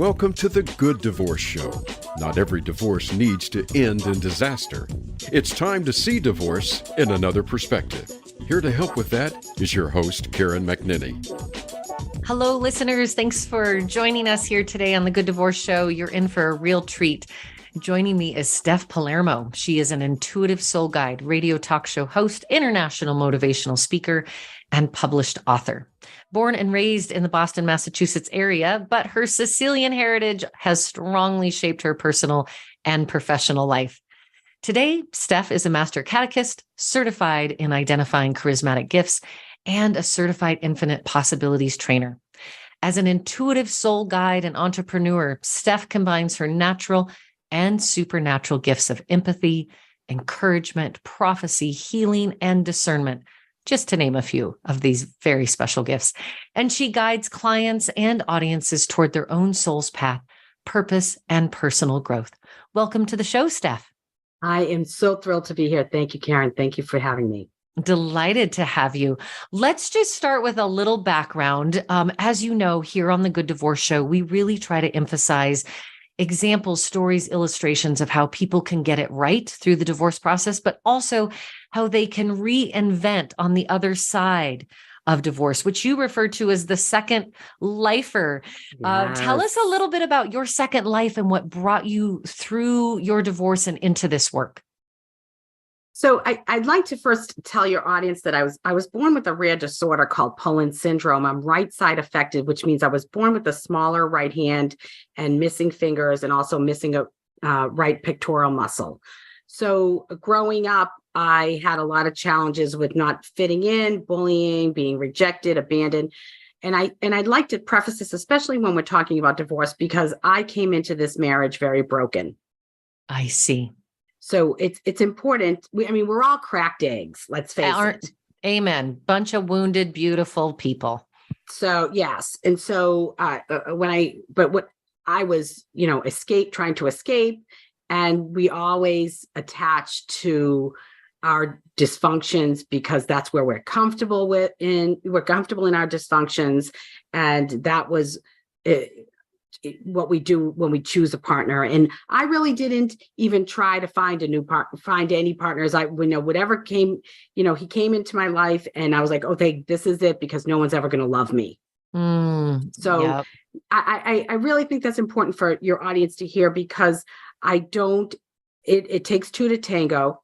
Welcome to the Good Divorce Show. Not every divorce needs to end in disaster. It's time to see divorce in another perspective. Here to help with that is your host, Karen McNinney. Hello, listeners. Thanks for joining us here today on the Good Divorce Show. You're in for a real treat. Joining me is Steph Palermo. She is an intuitive soul guide, radio talk show host, international motivational speaker, and published author. Born and raised in the Boston, Massachusetts area, but her Sicilian heritage has strongly shaped her personal and professional life. Today, Steph is a master catechist, certified in identifying charismatic gifts, and a certified infinite possibilities trainer. As an intuitive soul guide and entrepreneur, Steph combines her natural and supernatural gifts of empathy, encouragement, prophecy, healing, and discernment, just to name a few of these very special gifts. And she guides clients and audiences toward their own soul's path, purpose, and personal growth. Welcome to the show, Steph. I am so thrilled to be here. Thank you, Karen. Thank you for having me. Delighted to have you. Let's just start with a little background. As you know, here on the Good Divorce Show, we really try to emphasize examples, stories, illustrations of how people can get it right through the divorce process, but also how they can reinvent on the other side of divorce, which you refer to as the second lifer. Yes. Tell us a little bit about your second life and what brought you through your divorce and into this work. So I'd like to first tell your audience that I was born with a rare disorder called Poland syndrome. I'm right side affected, which means I was born with a smaller right hand and missing fingers and also missing a right pectoral muscle. So growing up, I had a lot of challenges with not fitting in, bullying, being rejected, abandoned. And I'd like to preface this, especially when we're talking about divorce, because I came into this marriage very broken. I see. So it's important. We're all cracked eggs. Let's face it. Amen. Bunch of wounded, beautiful people. So yes, and so what I was, trying to escape, and we always attach to our dysfunctions because that's where we're comfortable with. We're comfortable in our dysfunctions, and that was what we do when we choose a partner. And I really didn't even try to find any partners. Whatever came, he came into my life and I was like, okay, this is it, because no one's ever going to love me. Yep. I really think that's important for your audience to hear, because it takes two to tango.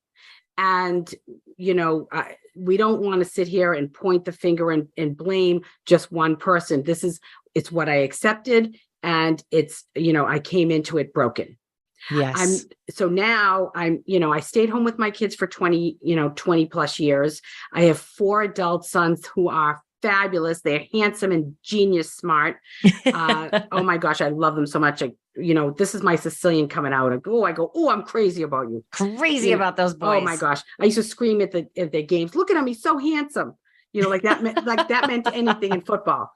And, we don't want to sit here and point the finger and blame just one person. It's what I accepted. And it's, I came into it broken. Yes. So now I stayed home with my kids for 20 plus years. I have 4 adult sons who are fabulous. They're handsome and genius smart. Oh my gosh, I love them so much. This is my Sicilian coming out. I go, I'm crazy about you. Crazy about those boys. Oh my gosh. I used to scream at the games. Look at him. He's so handsome. Like that meant anything in football.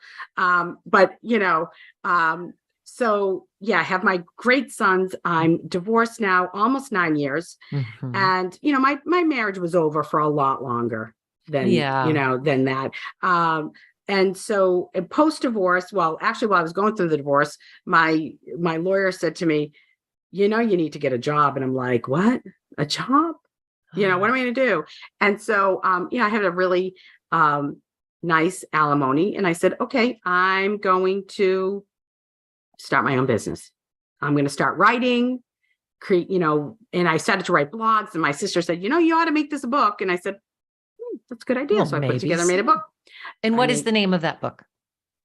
So yeah, I have my great sons. I'm divorced now, almost 9 years. Mm-hmm. And, my marriage was over for a lot longer than that. And so post-divorce, while I was going through the divorce, my lawyer said to me, you need to get a job. And I'm like, what? A job? What am I going to do? And so, I had a really nice alimony. And I said, okay, I'm going to start my own business. I'm going to start writing, and I started to write blogs. And my sister said, you ought to make this a book. And I said, that's a good idea. Well, so I put it together, made a book. And what is the name of that book?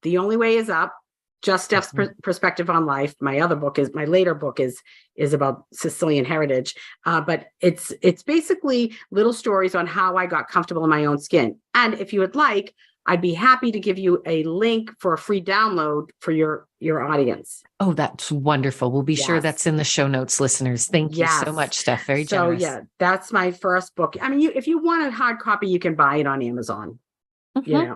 The Only Way Is Up. Just Steph's perspective on life. My later book is about Sicilian heritage. But it's basically little stories on how I got comfortable in my own skin. And if you would like, I'd be happy to give you a link for a free download for your audience. Oh, that's wonderful. We'll be sure that's in the show notes, listeners. Thank you so much, Steph. Very generous. So yeah, that's my first book. If you want a hard copy, you can buy it on Amazon. Mm-hmm.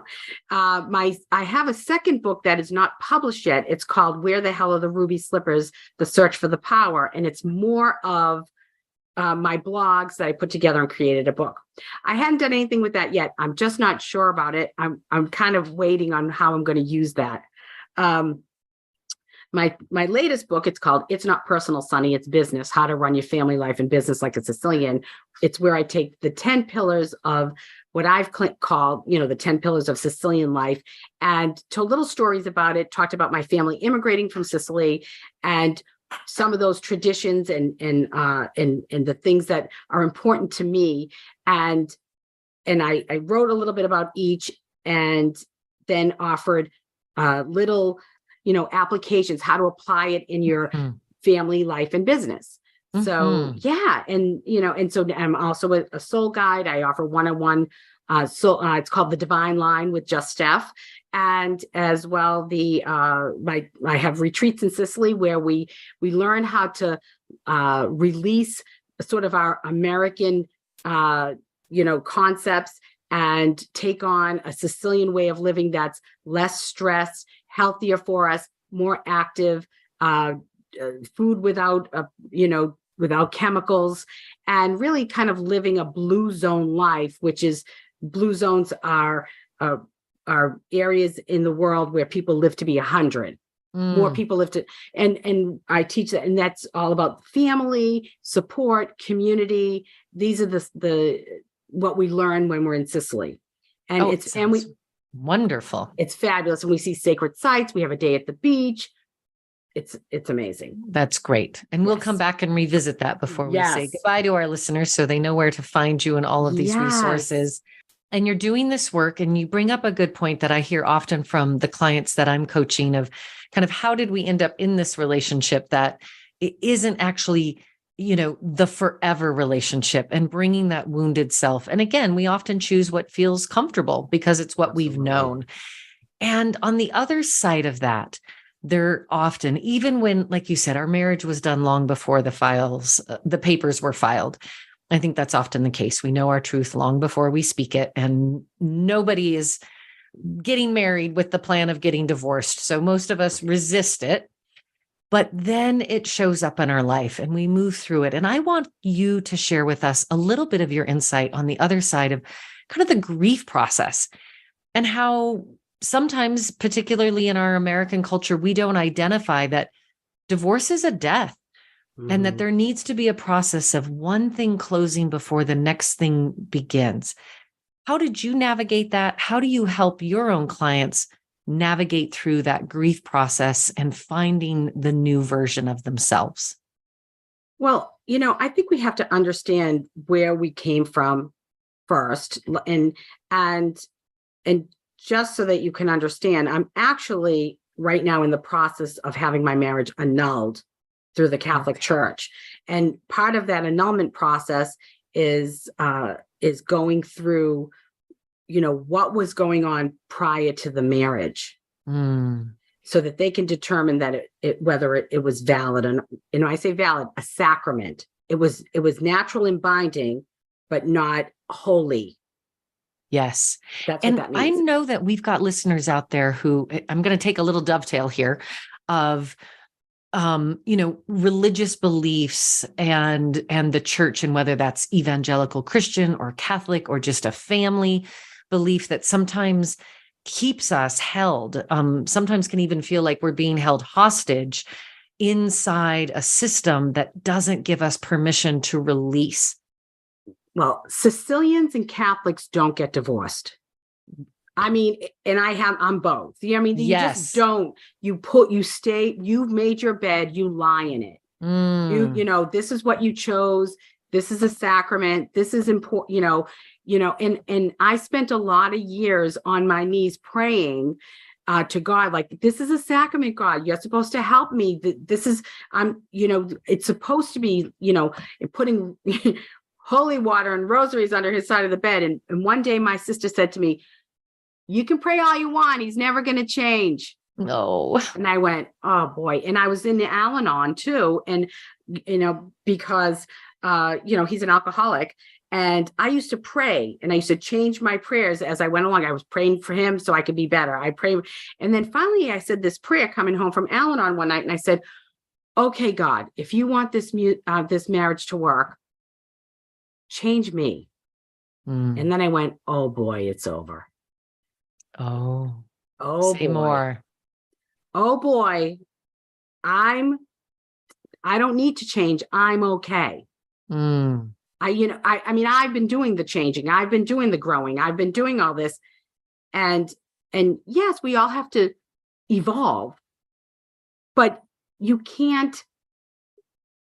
I have a second book that is not published yet. It's called Where the Hell Are the Ruby Slippers? The Search for the Power. And it's more of my blogs that I put together and created a book. I hadn't done anything with that yet. I'm just not sure about it. I'm kind of waiting on how I'm going to use that. my latest book, it's called It's Not Personal, Sonny, It's Business: How to Run Your Family Life and Business Like a Sicilian. It's where I take the 10 pillars of what I've called, the 10 pillars of Sicilian life, and told little stories about it, talked about my family immigrating from Sicily and some of those traditions and the things that are important to me. And I wrote a little bit about each, and then offered little, applications, how to apply it in your family life and business. So yeah. And so I'm also a soul guide. I offer one-on-one. It's called The Divine Line with Just Steph. And as well, I have retreats in Sicily where we learn how to release sort of our American, concepts and take on a Sicilian way of living that's less stressed, healthier for us, more active, food without chemicals, and really kind of living a blue zone life, which is blue zones are areas in the world where people live to be 100. More people live to, and I teach that, and that's all about family, support, community. These are the what we learn when we're in Sicily. And wonderful. It's fabulous. And we see sacred sites. We have a day at the beach. It's amazing. That's great. And we'll come back and revisit that before we say goodbye to our listeners, so they know where to find you and all of these resources. And you're doing this work, and you bring up a good point that I hear often from the clients that I'm coaching, of kind of how did we end up in this relationship that it isn't actually, the forever relationship, and bringing that wounded self. And again, we often choose what feels comfortable because it's what we've known. And on the other side of that, they're often, even when, like you said, our marriage was done long before the papers were filed. I think that's often the case. We know our truth long before we speak it, and nobody is getting married with the plan of getting divorced. So most of us resist it, but then it shows up in our life and we move through it. And I want you to share with us a little bit of your insight on the other side of kind of the grief process, and how sometimes, particularly in our American culture, we don't identify that divorce is a death. And that there needs to be a process of one thing closing before the next thing begins. How did you navigate that? How do you help your own clients navigate through that grief process and finding the new version of themselves? Well, I think we have to understand where we came from first, and just so that you can understand, I'm actually right now in the process of having my marriage annulled through the Catholic Church. And part of that annulment process is going through, what was going on prior to the marriage, so that they can determine that whether it was valid. And I say valid, a sacrament. It was natural and binding, but not holy. Yes. That's what that means. I know that we've got listeners out there who, I'm going to take a little dovetail here of, religious beliefs and the church, and whether that's evangelical Christian or Catholic or just a family belief that sometimes keeps us held, sometimes can even feel like we're being held hostage inside a system that doesn't give us permission to release. Well, Sicilians and Catholics don't get divorced. I mean, and I'm both. I mean, you just don't, you've made your bed, you lie in it. This is what you chose. This is a sacrament. This is important, and I spent a lot of years on my knees praying to God, like, this is a sacrament, God, you're supposed to help me. This is, it's supposed to be, putting holy water and rosaries under his side of the bed. And one day my sister said to me, you can pray all you want, he's never going to change. No. And I went, oh boy. And I was in the Al-Anon too. And, because, he's an alcoholic, and I used to pray, and I used to change my prayers as I went along. I was praying for him so I could be better. I pray. And then finally I said this prayer coming home from Al-Anon one night. And I said, okay, God, if you want this marriage to work, change me. And then I went, oh boy, it's over. Oh, say boy. More. Oh boy, I don't need to change. I'm okay. I mean, I've been doing the changing. I've been doing the growing. I've been doing all this. And yes, we all have to evolve, but you can't,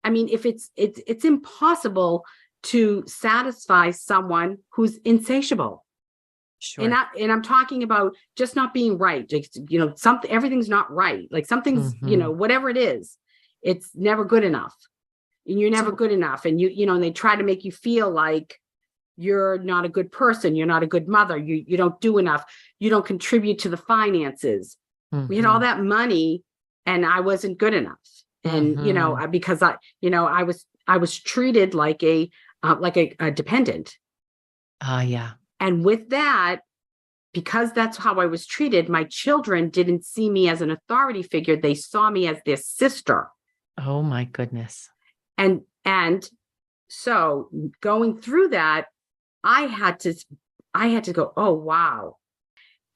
I mean, if it's impossible to satisfy someone who's insatiable. Sure. And I'm talking about just not being right. Like, something, everything's not right. Like something's, whatever it is, it's never good enough. And you're never good enough. And and they try to make you feel like you're not a good person. You're not a good mother. You don't do enough. You don't contribute to the finances. We had all that money and I wasn't good enough. And, because I was treated like a dependent. Yeah. And with that, because that's how I was treated, my children didn't see me as an authority figure. They saw me as their sister. Oh my goodness. And so going through that, I had to go, oh, wow.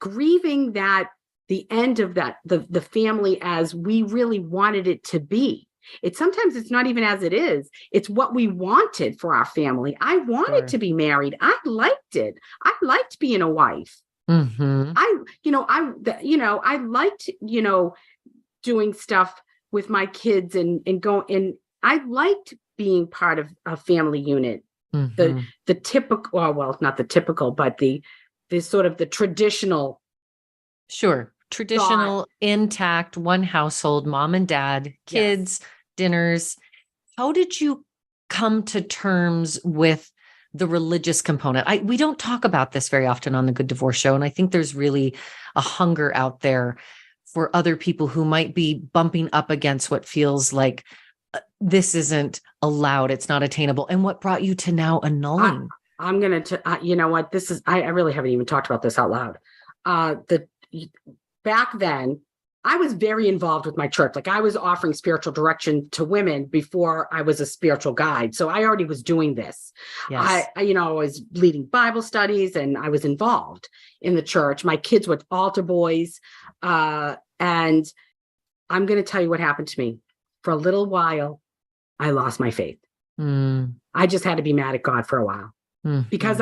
Grieving that the end of that, the family as we really wanted it to be. Sometimes it's not even as it is. It's what we wanted for our family. I wanted to be married. I liked it. I liked being a wife. I liked, doing stuff with my kids and I liked being part of a family unit. The typical, well, not the typical, but the sort of the traditional. Sure. Traditional, intact, one household, mom and dad, kids, dinners. How did you come to terms with the religious component? We don't talk about this very often on the Good Divorce Show. And I think there's really a hunger out there for other people who might be bumping up against what feels like this isn't allowed. It's not attainable. And what brought you to now annulling? I'm going to, you know what, this is, I really haven't even talked about this out loud. Back then, I was very involved with my church. Like I was offering spiritual direction to women before I was a spiritual guide. So I already was doing this. Yes. I was leading Bible studies and I was involved in the church. My kids were altar boys. And I'm going to tell you what happened to me. For a little while, I lost my faith. I just had to be mad at God for a while. Because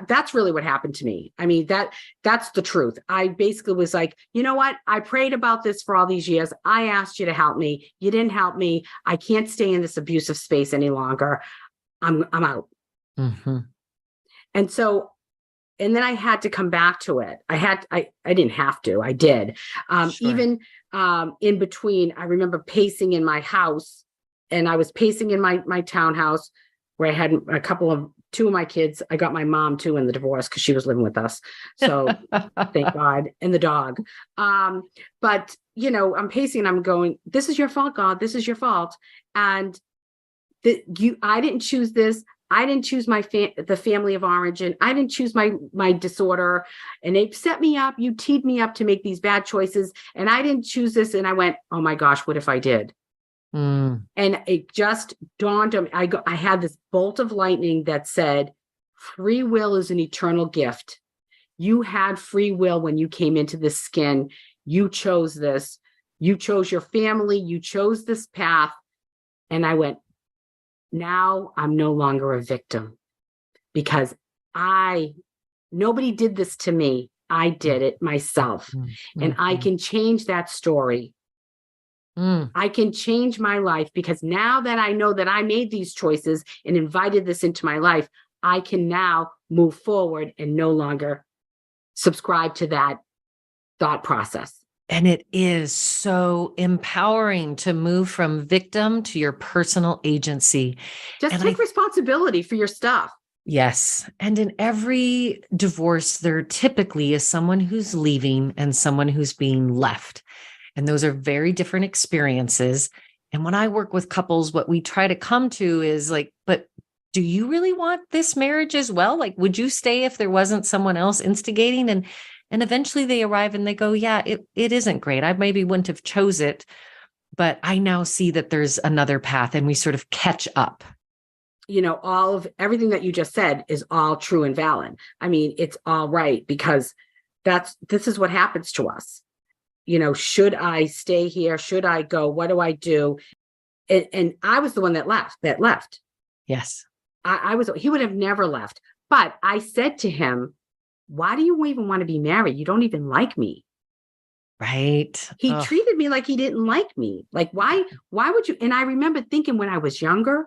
that's really what happened to me. I mean, that's the truth. I basically was like, you know what? I prayed about this for all these years. I asked you to help me. You didn't help me. I can't stay in this abusive space any longer. I'm out. And so, and then I had to come back to it. I didn't have to, I did. Even in between, I remember pacing in my house, and I was pacing in my townhouse where I had two of my kids. I got my mom too in the divorce because she was living with us. So thank God. And the dog. But I'm pacing and I'm going, this is your fault, God. This is your fault. And I didn't choose this. I didn't choose the family of origin. I didn't choose my disorder. And they set me up. You teed me up to make these bad choices. And I didn't choose this. And I went, oh my gosh, what if I did? And it just dawned on me. I had this bolt of lightning that said, free will is an eternal gift. You had free will when you came into this skin. You chose this. You chose your family. You chose this path. And I went, now I'm no longer a victim because nobody did this to me. I did it myself. And I can change that story. I can change my life because now that I know that I made these choices and invited this into my life, I can now move forward and no longer subscribe to that thought process. And it is so empowering to move from victim to your personal agency. Just take responsibility for your stuff. Yes. And in every divorce, there typically is someone who's leaving and someone who's being left. And those are very different experiences. And when I work with couples, what we try to come to is like, but do you really want this marriage as well? Like, would you stay if there wasn't someone else instigating? And eventually they arrive and they go, yeah, it isn't great. I maybe wouldn't have chose it, but I now see that there's another path, and we sort of catch up. All of everything that you just said is all true and valid. I mean, it's all right because this is what happens to us. should I stay here? Should I go? What do I do? And I was the one that left. Yes. He would have never left. But I said to him, why do you even want to be married? You don't even like me. Right. He treated me like he didn't like me. Like, why would you? And I remember thinking when I was younger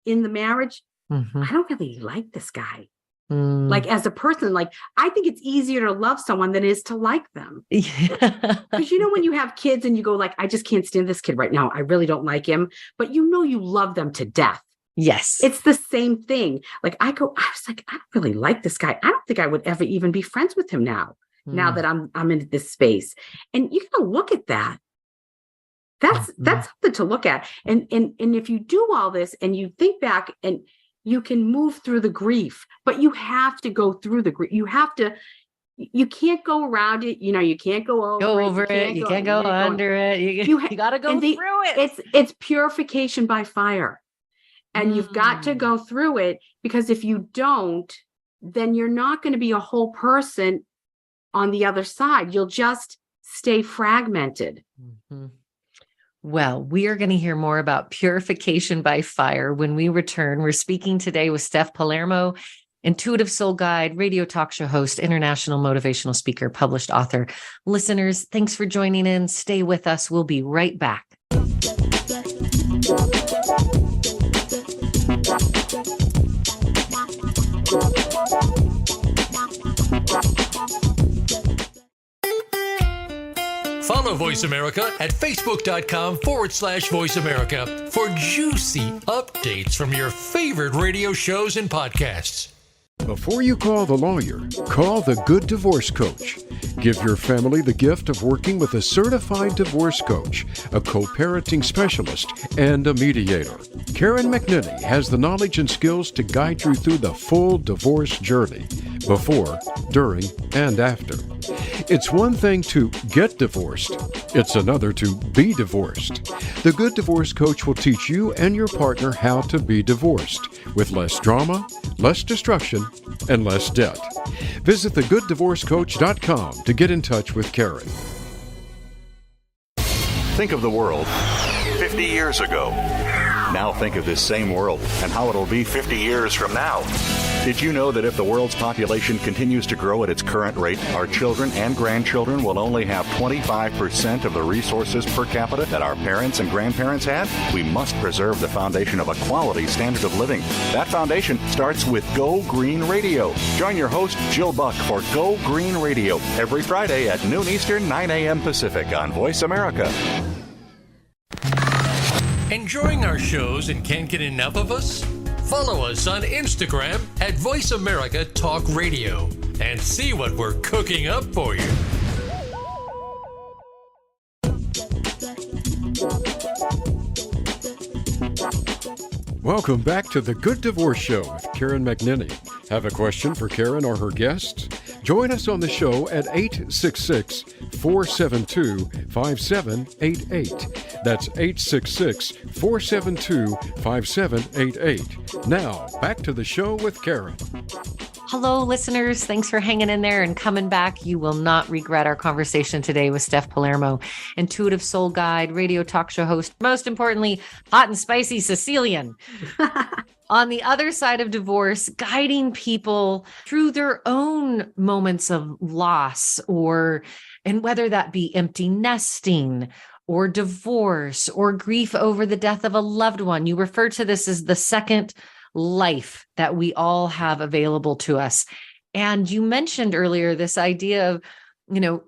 in the marriage, I don't really like this guy. Like as a person, like I think it's easier to love someone than it is to like them. Because when you have kids and you go like, I just can't stand this kid right now. I really don't like him. But you love them to death. Yes. It's the same thing. Like I was like, I don't really like this guy. I don't think I would ever even be friends with him now that I'm in this space. And you gotta look at that. That's something to look at. And if you do all this and you think back and you can move through the grief, but you have to go through the grief. You can't go around it. You can't go over it. You can't go under it. You got to go through it. It's purification by fire. And you've got to go through it, because if you don't, then you're not going to be a whole person on the other side. You'll just stay fragmented. Well, we are going to hear more about purification by fire when we return. We're speaking today with Steph Palermo, intuitive soul guide, radio talk show host, international motivational speaker, published author. Listeners, thanks for joining in. Stay with us. We'll be right back. Follow Voice America at facebook.com/Voice America for juicy updates from your favorite radio shows and podcasts. Before you call the lawyer, call the Good Divorce Coach. Give your family the gift of working with a certified divorce coach, a co-parenting specialist, and a mediator. Karen McNinney has the knowledge and skills to guide you through the full divorce journey, before, during, and after. It's one thing to get divorced. It's another to be divorced. The Good Divorce Coach will teach you and your partner how to be divorced with less drama, less destruction, and less debt. Visit thegooddivorcecoach.com to get in touch with Karen. Think of the world 50 years ago. Now think of this same world and how it'll be 50 years from now. Did you know that if the world's population continues to grow at its current rate, our children and grandchildren will only have 25% of the resources per capita that our parents and grandparents had? We must preserve the foundation of a quality standard of living. That foundation starts with Go Green Radio. Join your host, Jill Buck, for Go Green Radio every Friday at noon Eastern, 9 a.m. Pacific on Voice America. Enjoying our shows and can't get enough of us? Follow us on Instagram at Voice America Talk Radio and see what we're cooking up for you. Welcome back to the Good Divorce Show with Karen McNinney. Have a question for Karen or her guests? Join us on the show at 866-472-5788. That's 866-472-5788. Now, back to the show with Karen. Hello, listeners. Thanks for hanging in there and coming back. You will not regret our conversation today with Steph Palermo, intuitive soul guide, radio talk show host, most importantly, hot and spicy Sicilian. On the other side of divorce, guiding people through their own moments of loss, and whether that be empty nesting or divorce or grief over the death of a loved one. You refer to this as the second life that we all have available to us. And you mentioned earlier this idea of,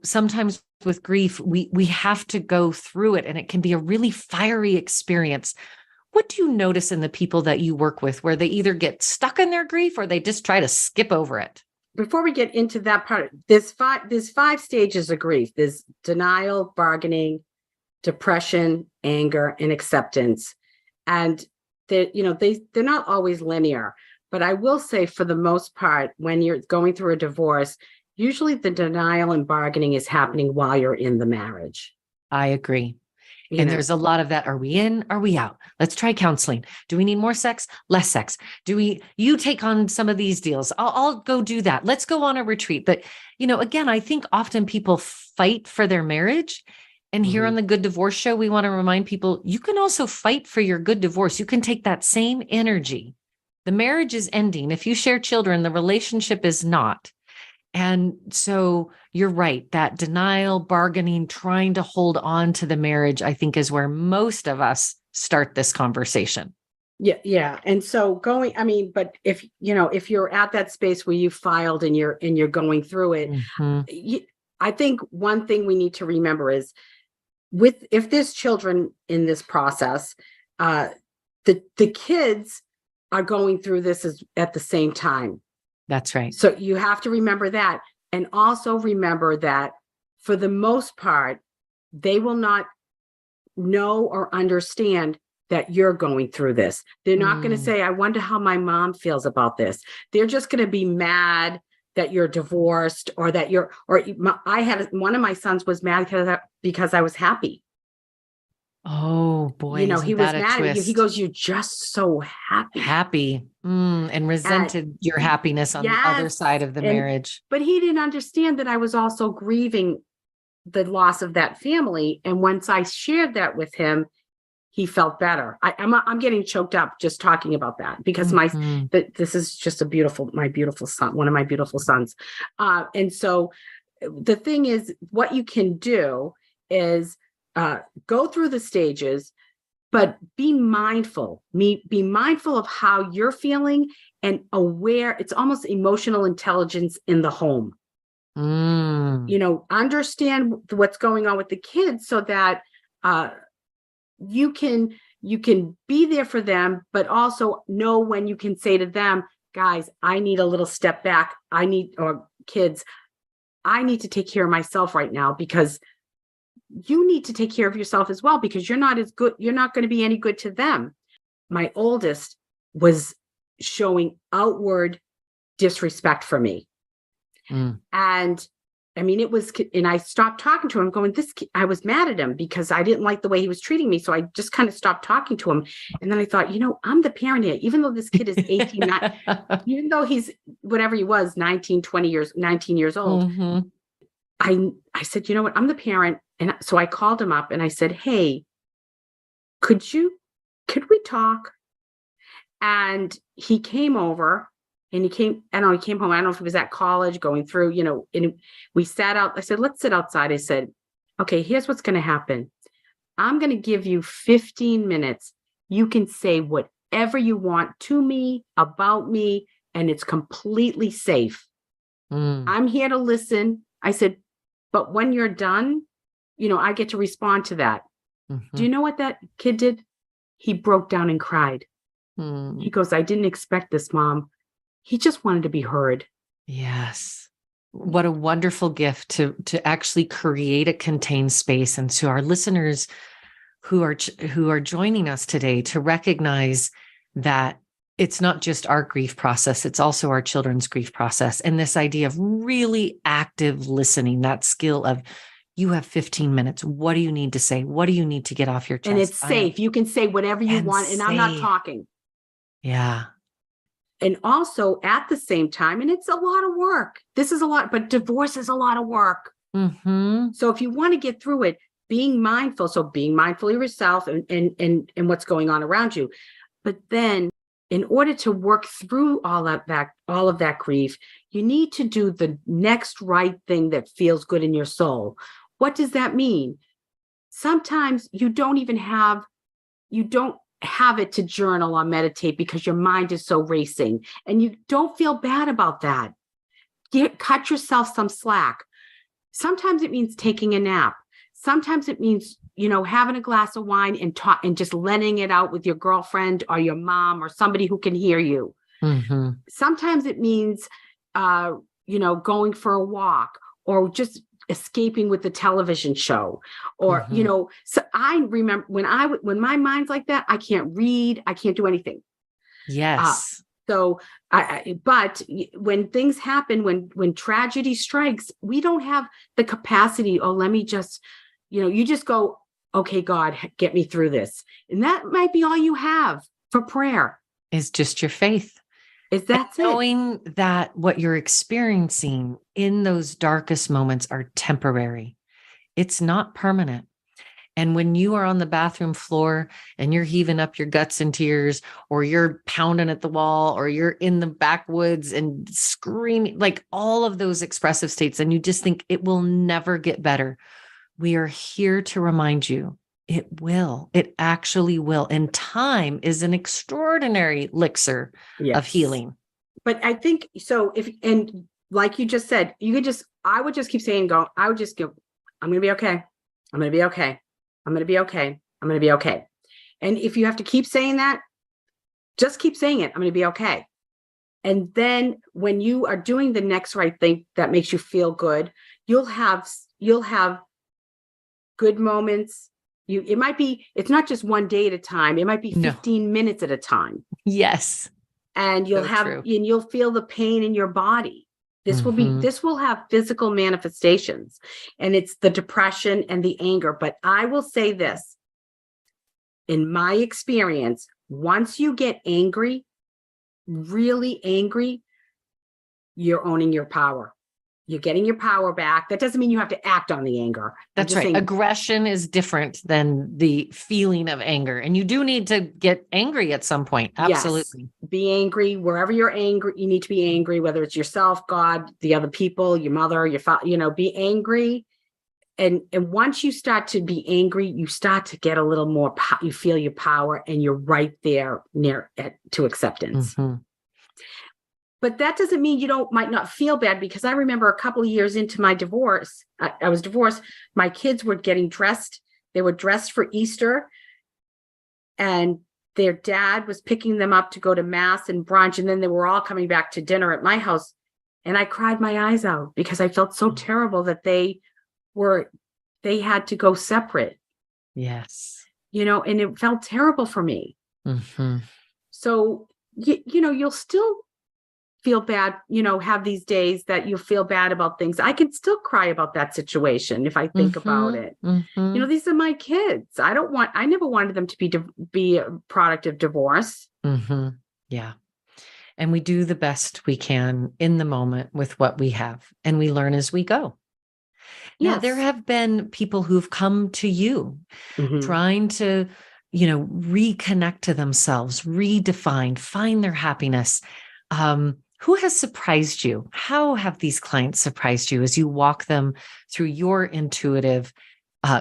sometimes with grief, we have to go through it, and it can be a really fiery experience. What do you notice in the people that you work with where they either get stuck in their grief or they just try to skip over it? Before we get into that part, there's five stages of grief. There's denial, bargaining, depression, anger, and acceptance. And they're not always linear. But I will say, for the most part, when you're going through a divorce, usually the denial and bargaining is happening while you're in the marriage. I agree. And there's a lot of that. Are we in? Are we out? Let's try counseling. Do we need more sex? Less sex? You take on some of these deals. I'll go do that. Let's go on a retreat. But, again, I think often people fight for their marriage. And here on the Good Divorce Show, we want to remind people, you can also fight for your good divorce. You can take that same energy. The marriage is ending. If you share children, the relationship is not. And so you're right, that denial, bargaining, trying to hold on to the marriage, I think is where most of us start this conversation. Yeah. Yeah. And so but if you're at that space where you filed and you're going through it, I think one thing we need to remember is if there's children in this process, the kids are going through this at the same time. That's right. So you have to remember that. And also remember that for the most part, they will not know or understand that you're going through this. They're not going to say, I wonder how my mom feels about this. They're just going to be mad that you're divorced or that one of my sons was mad because I was happy. Oh boy. He was mad at you. He goes, you're just so happy. And resented your happiness on the other side of the marriage. But he didn't understand that I was also grieving the loss of that family. And once I shared that with him, he felt better. I'm getting choked up just talking about that because this is just my beautiful son, one of my beautiful sons. And so the thing is, what you can do is go through the stages, but be mindful. Be mindful of how you're feeling and aware. It's almost emotional intelligence in the home. Understand what's going on with the kids so that you can be there for them, but also know when you can say to them, guys, I need a little step back. Kids, I need to take care of myself right now because you need to take care of yourself as well, because you're not as good. You're not going to be any good to them. My oldest was showing outward disrespect for me. And I stopped talking to him going, I was mad at him because I didn't like the way he was treating me. So I just kind of stopped talking to him. And then I thought, I'm the parent here, even though this kid is 18, even though he's whatever he was, 19 years old. I said, you know what, I'm the parent. And so I called him up and I said, hey, could we talk? And he came over. And he came home. I don't know if he was at college going through, and we sat out. I said, let's sit outside. I said, okay, here's what's going to happen. I'm going to give you 15 minutes. You can say whatever you want to me, about me, and it's completely safe. I'm here to listen. I said, but when you're done, I get to respond to that. Do you know what that kid did? He broke down and cried. He goes, I didn't expect this, Mom. He just wanted to be heard. Yes. What a wonderful gift to actually create a contained space. And to our listeners who are joining us today, to recognize that it's not just our grief process, it's also our children's grief process. And this idea of really active listening, that skill of, you have 15 minutes. What do you need to say? What do you need to get off your chest? And it's safe. You can say whatever you want. And I'm not talking. Yeah. And also at the same time, and it's a lot of work. This is a lot, but divorce is a lot of work. So if you want to get through it, being mindful. So being mindful of yourself and what's going on around you. But then in order to work through all of that grief, you need to do the next right thing that feels good in your soul. What does that mean? Sometimes you don't have it to journal or meditate because your mind is so racing, and you don't feel bad about that. Cut yourself some slack. Sometimes it means taking a nap. Sometimes it means, having a glass of wine and just letting it out with your girlfriend or your mom or somebody who can hear you. Sometimes it means, going for a walk or just escaping with the television show or, so I remember when my mind's like that, I can't read, I can't do anything. Yes. But when things happen, when tragedy strikes, we don't have the capacity, let me just, you just go, okay, God, get me through this. And that might be all you have for prayer. Is just your faith. That's knowing that what you're experiencing in those darkest moments are temporary. It's not permanent. And when you are on the bathroom floor and you're heaving up your guts in tears, or you're pounding at the wall, or you're in the backwoods and screaming, like all of those expressive states, and you just think it will never get better, we are here to remind you it will. It actually will. And time is an extraordinary elixir of healing. But I think so. And like you just said, I would just keep saying, I would just go, I'm going to be okay. I'm going to be okay. I'm going to be okay. I'm going to be okay. And if you have to keep saying that, just keep saying it. I'm going to be okay. And then when you are doing the next right thing that makes you feel good, you'll have good moments. It's not just one day at a time. It might be 15 minutes at a time. Yes. And you'll feel the pain in your body. This will have physical manifestations, and it's the depression and the anger. But I will say this, in my experience, once you get angry, really angry, you're owning your power. You're getting your power back. That doesn't mean you have to act on the anger. That's right. Aggression is different than the feeling of anger. And you do need to get angry at some point. Absolutely. Yes. Be angry wherever you're angry. You need to be angry, whether it's yourself, God, the other people, your mother, your father, be angry. And once you start to be angry, you start to get a little more, you feel your power, and you're right there to acceptance. Mm-hmm. But that doesn't mean you might not feel bad, because I remember a couple of years into my divorce, I was divorced. My kids were getting dressed. They were dressed for Easter, and their dad was picking them up to go to mass and brunch. And then they were all coming back to dinner at my house. And I cried my eyes out because I felt so terrible that they had to go separate. Yes. And it felt terrible for me. Mm-hmm. So, you'll still feel bad, have these days that you feel bad about things. I can still cry about that situation if I think about it. Mm-hmm. These are my kids. I never wanted them to be a product of divorce. Mm-hmm. Yeah. And we do the best we can in the moment with what we have, and we learn as we go. Yes. Now, there have been people who've come to you trying to, reconnect to themselves, redefine, find their happiness. Who has surprised you? How have these clients surprised you as you walk them through your intuitive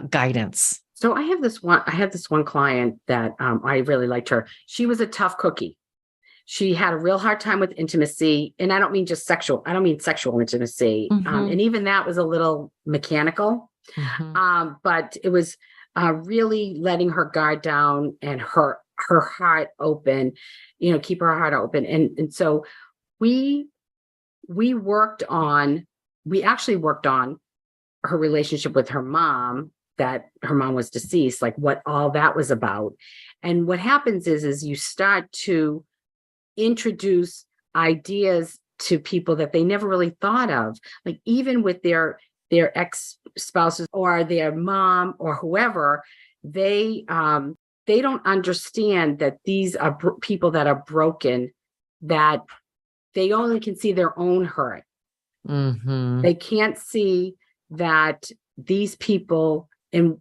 guidance? So I had this one client that I really liked her. She was a tough cookie. She had a real hard time with intimacy. And I don't mean just sexual. I don't mean sexual intimacy. And even that was a little mechanical. But it was really letting her guard down and her heart open, keep her heart open. And so we actually worked on her relationship with her mom, that her mom was deceased, like what all that was about. And what happens is you start to introduce ideas to people that they never really thought of, like even with their ex-spouses or their mom or whoever, they don't understand that these are people that are broken, that they only can see their own hurt. Mm-hmm. They can't see that these people, and,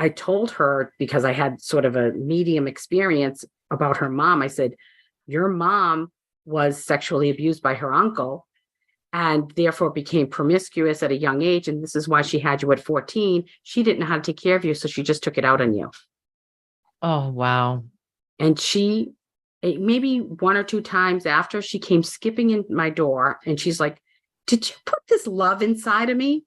I told her, because I had sort of a medium experience about her mom. I said, your mom was sexually abused by her uncle and therefore became promiscuous at a young age. And this is why she had you at 14. She didn't know how to take care of you, so she just took it out on you. Oh, wow. And maybe one or two times after, she came skipping in my door and she's like, did you put this love inside of me?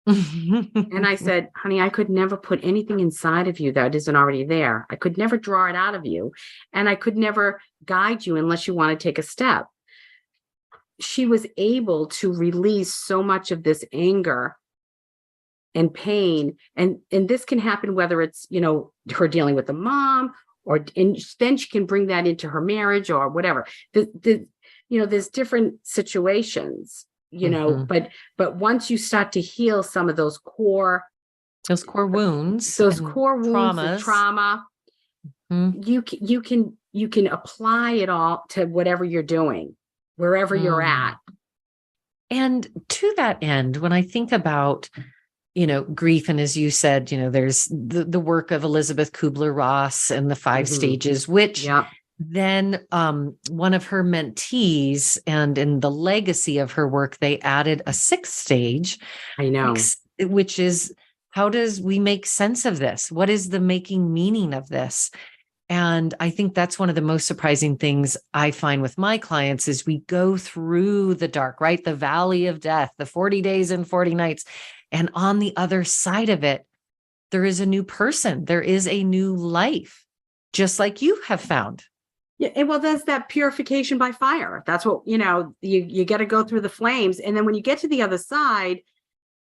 And I said, honey, I could never put anything inside of you that isn't already there. I could never draw it out of you. And I could never guide you unless you want to take a step. She was able to release so much of this anger and pain. And this can happen whether it's, her dealing with a mom, and then she can bring that into her marriage or whatever. There's different situations, but once you start to heal some of those core Those core wounds, those core wounds, traumas. the trauma. You can apply it all to whatever you're doing, wherever you're at. And to that end, when I think about, grief, and as you said, there's the work of Elizabeth Kubler-Ross and the 5 stages, which then one of her mentees, and in the legacy of her work, they added a 6th stage. I know. Which is, how does we make sense of this? What is the making meaning of this? And I think that's one of the most surprising things I find with my clients is we go through the dark, right? The valley of death, the 40 days and 40 nights. And on the other side of it, there is a new person. There is a new life, just like you have found. Yeah, well, there's that purification by fire. That's what, you got to go through the flames. And then when you get to the other side,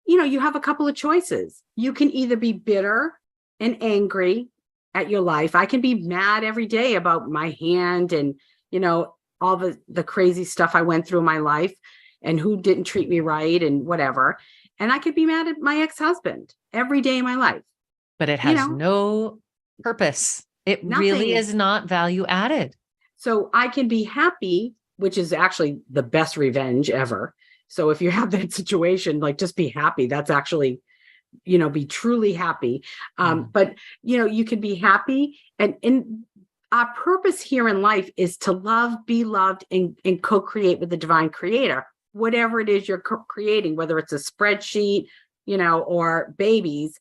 you have a couple of choices. You can either be bitter and angry at your life. I can be mad every day about my hand and, all the crazy stuff I went through in my life and who didn't treat me right and whatever. And I could be mad at my ex-husband every day of my life. But it has no purpose. It really is not value added. So I can be happy, which is actually the best revenge ever. So if you have that situation, like, just be happy. That's actually, be truly happy. But, you can be happy. And our purpose here in life is to love, be loved, and co-create with the divine creator, whatever it is you're creating, whether it's a spreadsheet, or babies.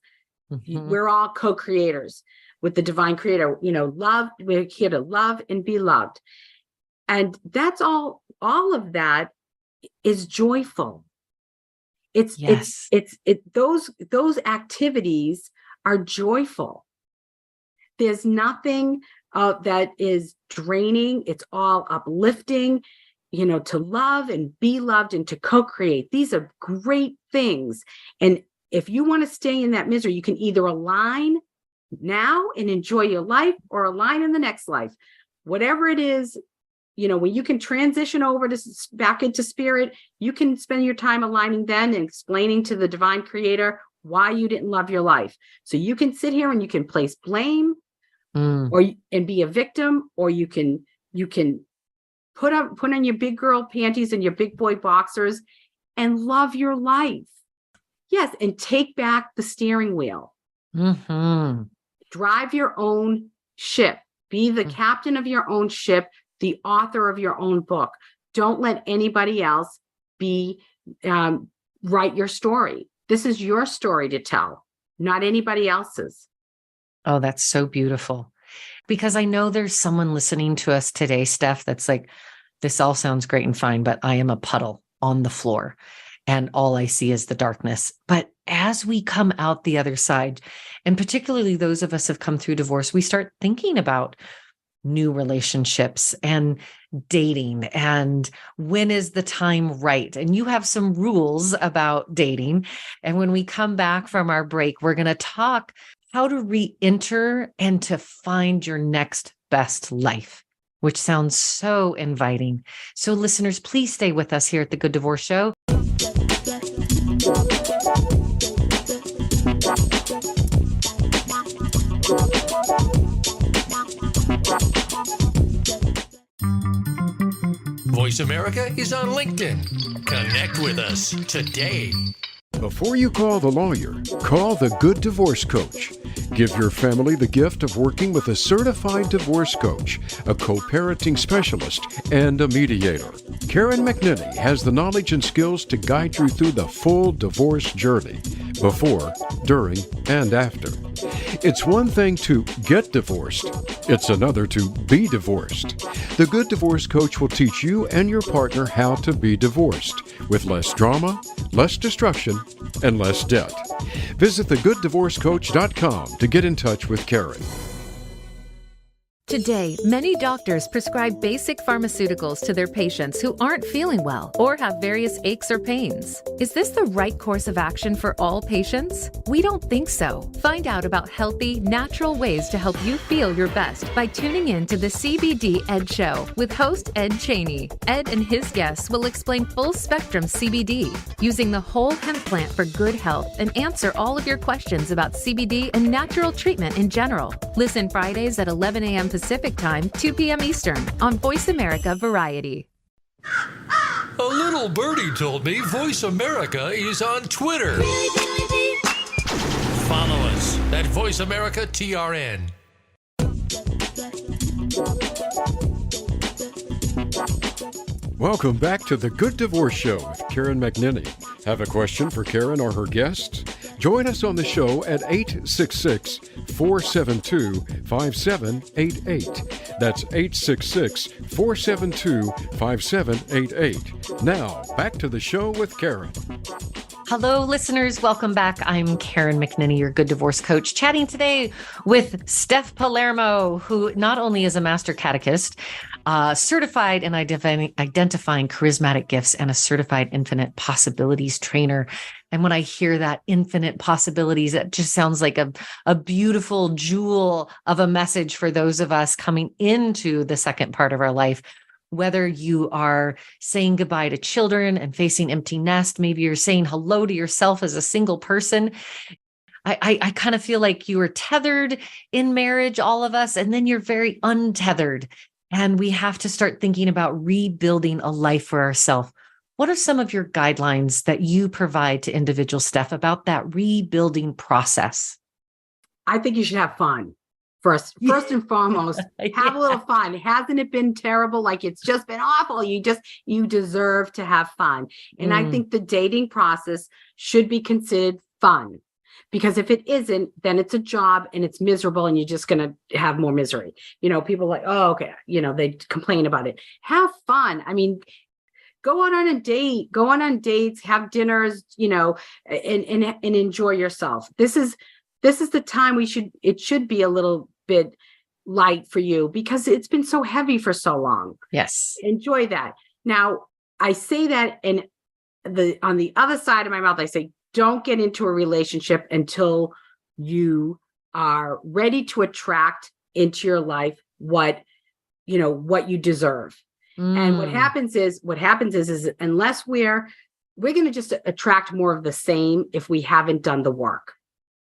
We're all co-creators with the divine creator. We're here to love and be loved. And that's all of that is joyful. Those activities are joyful. There's nothing that is draining. It's all uplifting, to love and be loved and to co-create. These are great things. And if you want to stay in that misery, you can either align now and enjoy your life or align in the next life. Whatever it is, when you can transition over back into spirit, you can spend your time aligning then and explaining to the divine creator why you didn't love your life. So you can sit here and you can place blame and be a victim, or you can put on your big girl panties and your big boy boxers and love your life. Yes. And take back the steering wheel. Drive your own ship. Be the captain of your own ship, the author of your own book. Don't let anybody else write your story. This is your story to tell, not anybody else's. Oh, that's so beautiful. Because I know there's someone listening to us today, Steph, that's like, this all sounds great and fine, but I am a puddle on the floor and all I see is the darkness. But as we come out the other side, and particularly those of us who have come through divorce, we start thinking about new relationships and dating and when is the time right. And you have some rules about dating. And when we come back from our break, we're going to talk how to re-enter and to find your next best life, which sounds so inviting. So listeners, please stay with us here at the Good Divorce Show. Voice America is on LinkedIn. Connect with us today. Before you call the lawyer, call the Good Divorce Coach. Give your family the gift of working with a certified divorce coach, a co-parenting specialist, and a mediator. Karen McNinney has the knowledge and skills to guide you through the full divorce journey, before, during, and after. It's one thing to get divorced. It's another to be divorced. The Good Divorce Coach will teach you and your partner how to be divorced with less drama, less destruction, and less debt. Visit thegooddivorcecoach.com to get in touch with Karen. Today, many doctors prescribe basic pharmaceuticals to their patients who aren't feeling well or have various aches or pains. Is this the right course of action for all patients? We don't think so. Find out about healthy, natural ways to help you feel your best by tuning in to the CBD Ed Show with host Ed Cheney. Ed and his guests will explain full-spectrum CBD, using the whole hemp plant for good health, and answer all of your questions about CBD and natural treatment in general. Listen Fridays at 11 a.m. Pacific Time, 2 p.m. Eastern on Voice America Variety. A little birdie told me Voice America is on Twitter. Follow us at Voice America TRN. Welcome back to the Good Divorce Show with Karen McNinney. Have a question for Karen or her guests? Join us on the show at 866-472-5788. That's 866-472-5788. Now, back to the show with Karen. Hello, listeners. Welcome back. I'm Karen McNinney, your Good Divorce Coach, chatting today with Steph Palermo, who not only is a master catechist, certified in identifying charismatic gifts, and a certified infinite possibilities trainer. And when I hear that infinite possibilities, it just sounds like a beautiful jewel of a message for those of us coming into the second part of our life. Whether you are saying goodbye to children and facing empty nest, maybe you're saying hello to yourself as a single person. I kind of feel like you are tethered in marriage, all of us, and then you're very untethered. And we have to start thinking about rebuilding a life for ourselves. What are some of your guidelines that you provide to individuals, Steph, about that rebuilding process? I think you should have fun. First and foremost, have a little fun. Hasn't it been terrible? Like it's just been awful. You deserve to have fun. And I think the dating process should be considered fun, because if it isn't, then it's a job and it's miserable and you're just going to have more misery. People are like, oh, okay. They complain about it. Have fun. I mean, go out on a date, go on dates, have dinners, and enjoy yourself. This is the time it should be a little bit light for you, because it's been so heavy for so long. Yes. Enjoy that. Now, I say that, and on the other side of my mouth, I say, don't get into a relationship until you are ready to attract into your life what you deserve. And what happens is unless we're going to just attract more of the same if we haven't done the work.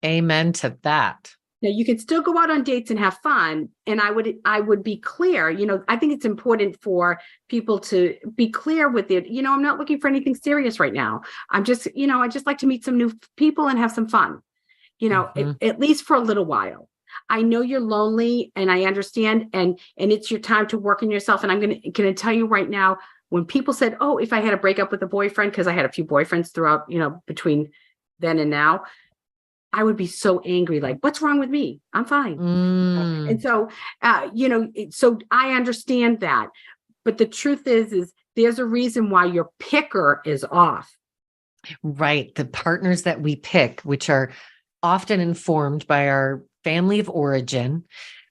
Amen to that. Now, you can still go out on dates and have fun. And I would be clear, I think it's important for people to be clear with it. I'm not looking for anything serious right now. I'm just, I just like to meet some new people and have some fun, at least for a little while. I know you're lonely and I understand, and it's your time to work on yourself. And I'm going to tell you right now, when people said, oh, if I had to break up with a boyfriend, because I had a few boyfriends throughout, between then and now, I would be so angry. Like, what's wrong with me? I'm fine. And so, so I understand that. But the truth is there's a reason why your picker is off. Right. The partners that we pick, which are often informed by our family of origin,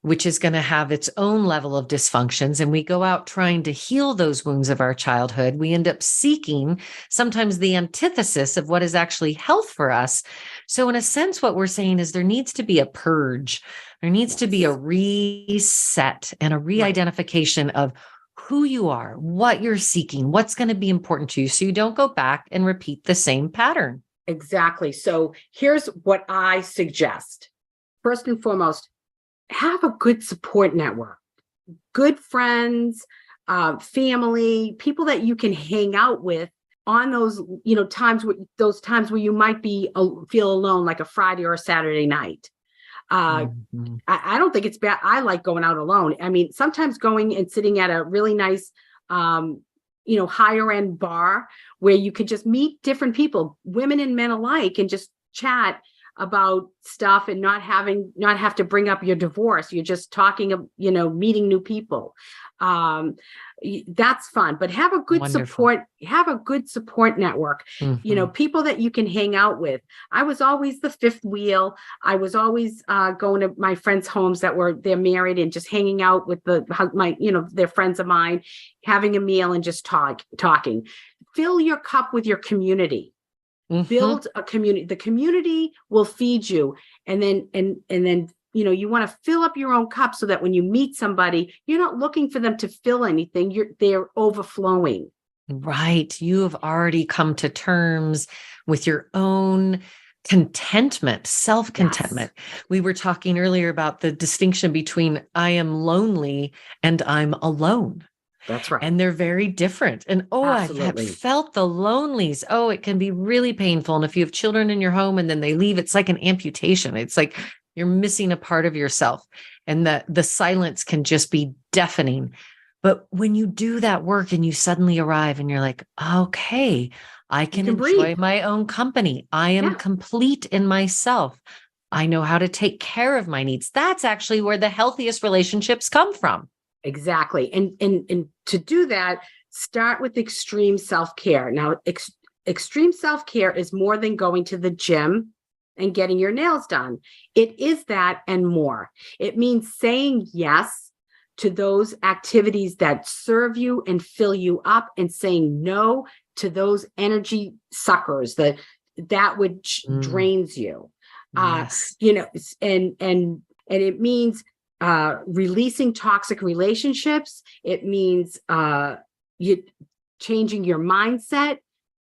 which is going to have its own level of dysfunctions. And we go out trying to heal those wounds of our childhood. We end up seeking sometimes the antithesis of what is actually health for us. So in a sense, what we're saying is there needs to be a purge. There needs to be a reset and a re-identification of who you are, what you're seeking, what's going to be important to you, so you don't go back and repeat the same pattern. Exactly. So here's what I suggest. First and foremost, have a good support network, good friends, family, people that you can hang out with on those, times where you might feel alone, like a Friday or a Saturday night. I don't think it's bad. I like going out alone. I mean, sometimes going and sitting at a really nice, higher end bar where you could just meet different people, women and men alike, and just chat. about stuff and not have to bring up your divorce. You're just talking, meeting new people. That's fun, but have a good support network, people that you can hang out with. I was always the fifth wheel. I was always going to my friends' homes they're married and just hanging out with their friends of mine, having a meal and just talking. Fill your cup with your community. Build a community. The community will feed you. And then you want to fill up your own cup so that when you meet somebody, you're not looking for them to fill anything. They're overflowing. Right. You have already come to terms with your own contentment, self-contentment. Yes. We were talking earlier about the distinction between I am lonely and I'm alone. That's right. And they're very different. And I have felt the lonelies. It can be really painful. And if you have children in your home and then they leave, it's like an amputation. It's like you're missing a part of yourself. And the silence can just be deafening. But when you do that work and you suddenly arrive and you're like, okay, I can enjoy my own company. I am complete in myself. I know how to take care of my needs. That's actually where the healthiest relationships come from. Exactly. And to do that, start with extreme self-care. Now, extreme self-care is more than going to the gym and getting your nails done. It is that and more. It means saying yes to those activities that serve you and fill you up, and saying no to those energy suckers that which drains you. Yes. And it means releasing toxic relationships. It means you changing your mindset.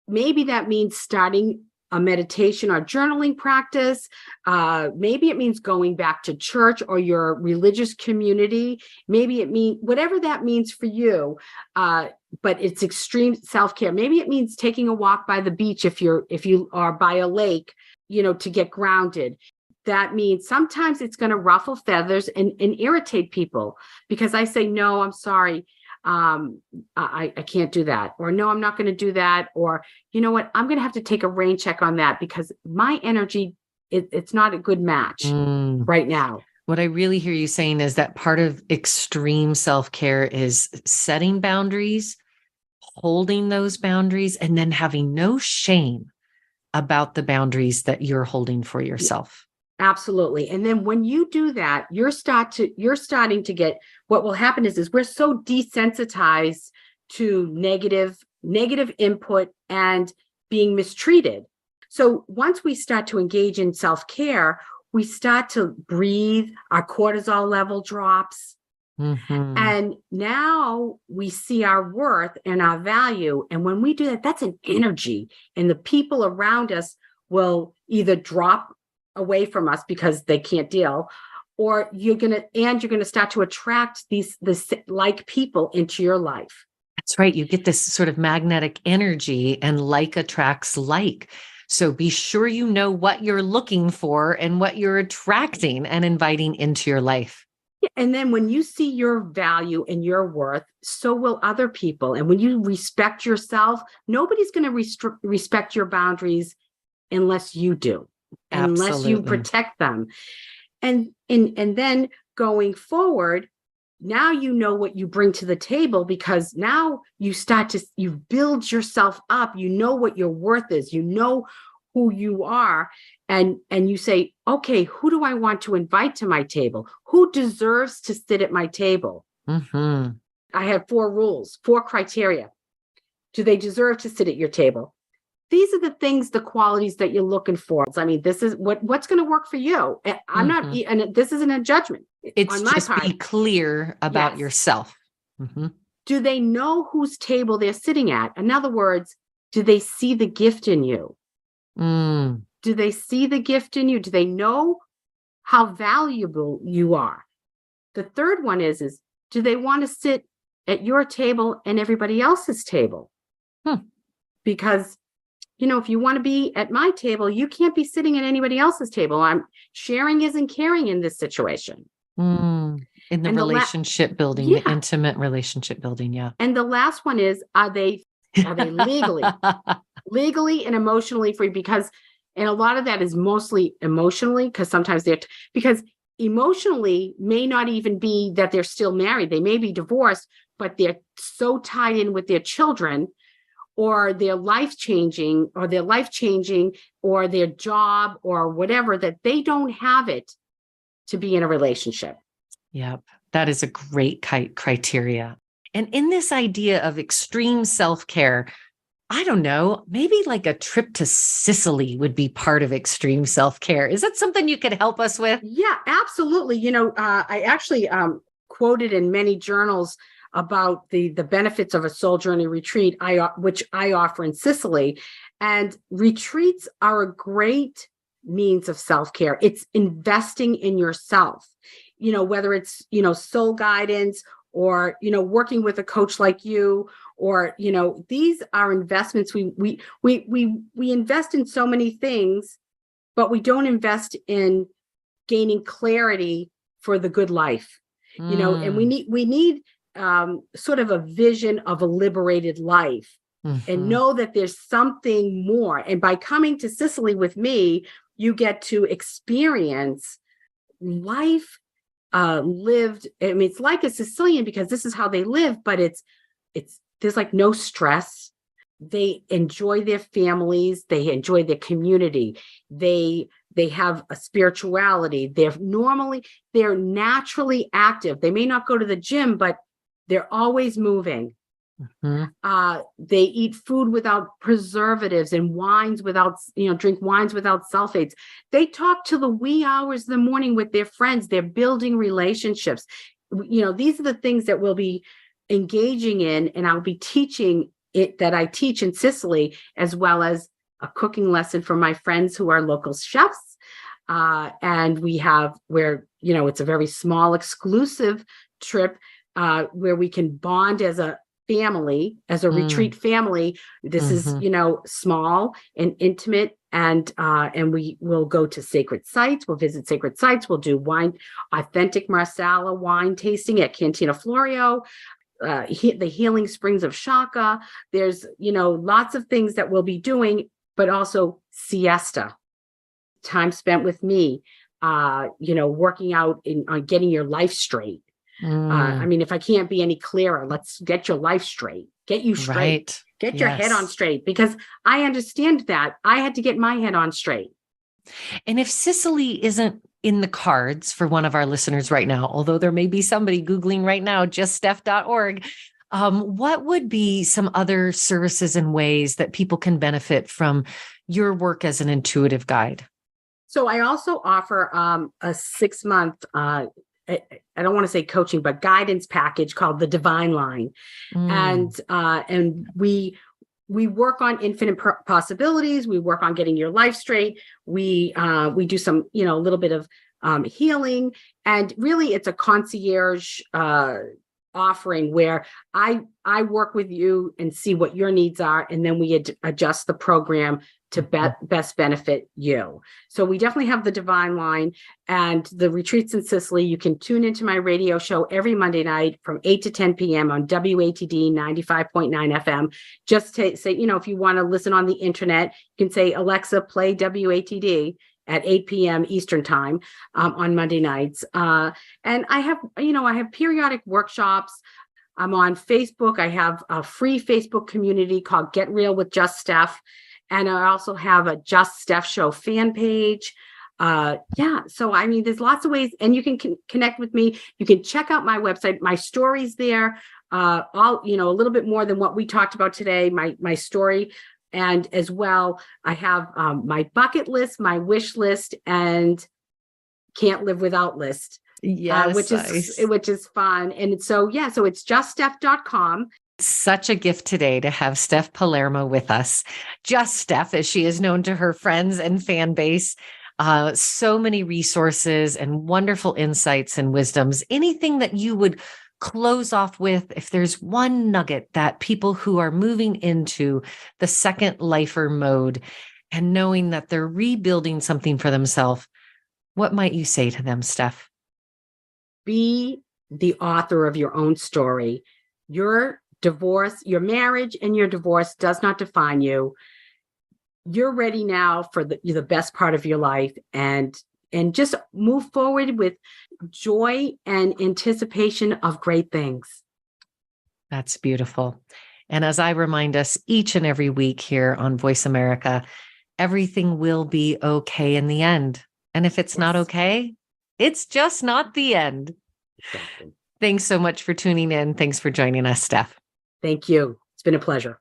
Maybe that means starting a meditation or journaling practice. Maybe it means going back to church or your religious community. Maybe it means whatever that means for you. But it's extreme self-care. Maybe it means taking a walk by the beach if you are by a lake, to get grounded. That means sometimes it's going to ruffle feathers and irritate people because I say, no, I'm sorry. I can't do that. Or no, I'm not going to do that. Or, you know what, I'm going to have to take a rain check on that because my energy, it's not a good match right now. What I really hear you saying is that part of extreme self-care is setting boundaries, holding those boundaries, and then having no shame about the boundaries that you're holding for yourself. Absolutely. And then when you do that, you're starting to get, what will happen is we're so desensitized to negative input and being mistreated. So once we start to engage in self-care, we start to breathe, our cortisol level drops. And now we see our worth and our value. And when we do that, that's an energy. And the people around us will either drop away from us because they can't deal, or you're going to start to attract this like people into your life. That's right. You get this sort of magnetic energy, and like attracts like. So be sure you know what you're looking for and what you're attracting and inviting into your life. And then when you see your value and your worth, so will other people. And when you respect yourself, nobody's going to respect your boundaries unless you do. Absolutely. Unless you protect them. And then going forward, now you know what you bring to the table, because now you build yourself up. You know what your worth is. You know who you are. And you say, okay, who do I want to invite to my table? Who deserves to sit at my table? I have 4 rules, 4 criteria. Do they deserve to sit at your table? These are the things, the qualities that you're looking for. I mean, this is what's going to work for you. I'm not, and this isn't a judgment. It's on my just part. Be clear about yourself. Do they know whose table they're sitting at? In other words, do they see the gift in you? Do they see the gift in you? Do they know how valuable you are? The third one is do they want to sit at your table and everybody else's table? Because if you want to be at my table, you can't be sitting at anybody else's table. Sharing isn't caring in this situation. In the relationship building, the intimate relationship building. Yeah. And the last one is, are they legally and emotionally free? Because, And a lot of that is mostly emotionally, because sometimes because emotionally may not even be that they're still married. They may be divorced, but they're so tied in with their children or their life changing or their job or whatever, that they don't have it to be in a relationship. Yep. That is a great criteria. And in this idea of extreme self-care, I don't know, maybe like a trip to Sicily would be part of extreme self-care. Is that something you could help us with? Yeah, absolutely. I actually quoted in many journals about the benefits of a soul journey retreat, which I offer in Sicily. And retreats are a great means of self-care. It's investing in yourself, whether it's, soul guidance or, working with a coach like you, or, these are investments. We invest in so many things, but we don't invest in gaining clarity for the good life, and we need sort of a vision of a liberated life, and know that there's something more. And by coming to Sicily with me, you get to experience life lived. I mean, it's like a Sicilian because this is how they live, but there's like no stress. They enjoy their families. They enjoy their community. They have a spirituality. They're naturally active. They may not go to the gym, but they're always moving. They eat food without preservatives and wines without, drink wines without sulfates. They talk to the wee hours of the morning with their friends. They're building relationships. These are the things that we'll be engaging in, and I'll be teaching that I teach in Sicily, as well as a cooking lesson for my friends who are local chefs. And it's a very small, exclusive trip where we can bond as a family, as a retreat family. This is, small and intimate. And we will go to sacred sites. We'll visit sacred sites. We'll do authentic Marsala wine tasting at Cantina Florio. The healing springs of Shaka. There's, lots of things that we'll be doing, but also siesta, time spent with me, working out on getting your life straight. I mean, if I can't be any clearer, let's get your life straight, get you straight, right. Get your head on straight, because I understand that I had to get my head on straight. And if Sicily isn't in the cards for one of our listeners right now, although there may be somebody Googling right now, juststeph.org, what would be some other services and ways that people can benefit from your work as an intuitive guide? So I also offer a 6-month, I don't want to say coaching, but guidance package called the Divine Line. And we work on infinite possibilities. We work on getting your life straight. We do some, a little bit of healing, and really it's a concierge offering where I work with you and see what your needs are, and then we adjust the program to best benefit you. So we definitely have the Divine Line and the retreats in Sicily. You can tune into my radio show every Monday night from 8 to 10 p.m. on WATD 95.9 FM. Just to say, if you want to listen on the internet, you can say, Alexa, play WATD at 8 p.m. Eastern time on Monday nights. And I have periodic workshops. I'm on Facebook. I have a free Facebook community called Get Real with Just Steph. And I also have a Just Steph Show fan page. So I mean, there's lots of ways, and you can connect with me. You can check out my website. My story's there. A little bit more than what we talked about today, my story. And as well, I have my bucket list, my wish list, and can't live without list. Yes, which is fun. And so it's juststeph.com. Such a gift today to have Steph Palermo with us. Just Steph, as she is known to her friends and fan base. So many resources and wonderful insights and wisdoms. Anything that you would close off with, if there's one nugget that people who are moving into the second lifer mode and knowing that they're rebuilding something for themselves, what might you say to them, Steph? Be the author of your own story. Your divorce, your marriage and your divorce does not define you. you're ready now for the best part of your life, and just move forward with joy and anticipation of great things. That's beautiful. And as I remind us each and every week here on Voice America, everything will be okay in the end. And if it's not okay, it's just not the end. Exactly. Thanks so much for tuning in. Thanks for joining us, Steph. Thank you. It's been a pleasure.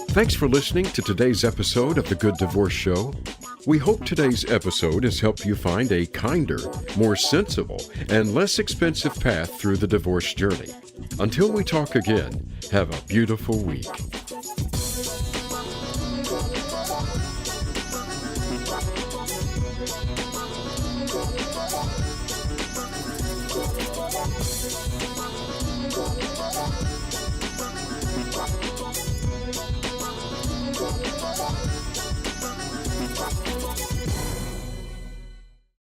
Thanks for listening to today's episode of The Good Divorce Show. We hope today's episode has helped you find a kinder, more sensible, and less expensive path through the divorce journey. Until we talk again, have a beautiful week.